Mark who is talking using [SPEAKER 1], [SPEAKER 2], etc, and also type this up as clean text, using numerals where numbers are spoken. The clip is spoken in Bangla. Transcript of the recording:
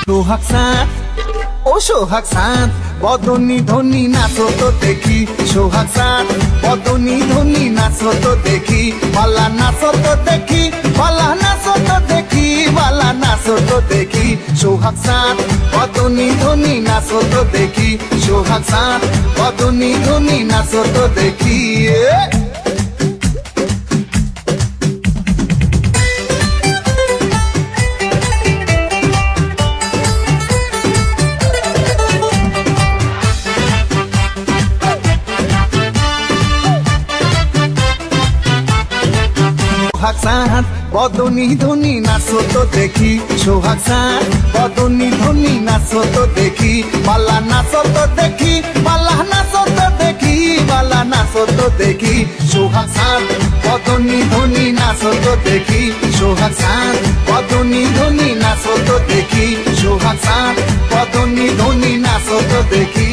[SPEAKER 1] সোহাগ চাঁদ ও সোহাগ চাঁদ বদনী ধনী নাচো তো দেখি সোহাগ চাঁদ বদনী ধনী নাচো তো দেখি বালা নাচো তো দেখি বালা নাচো তো দেখি বালা নাচো তো দেখি সোহাগ চাঁদ বদনী ধনী নাচো তো দেখি সোহাগ চাঁদ বদনী ধনী নাচো তো দেখি সোহাগ চাঁদ বদনী ধনী নাচো তো দেখি সোহাগ চাঁদ বদনী ধনী নাচো তো দেখি বালা নাচো তো দেখি বালা নাচো তো দেখি বালা নাচো তো দেখি সোহাগ চাঁদ বদনী ধনী নাচো তো দেখি সোহাগ চাঁদ বদনী ধনী নাচো তো দেখি সোহাগ চাঁদ বদনী ধনী নাচো তো দেখি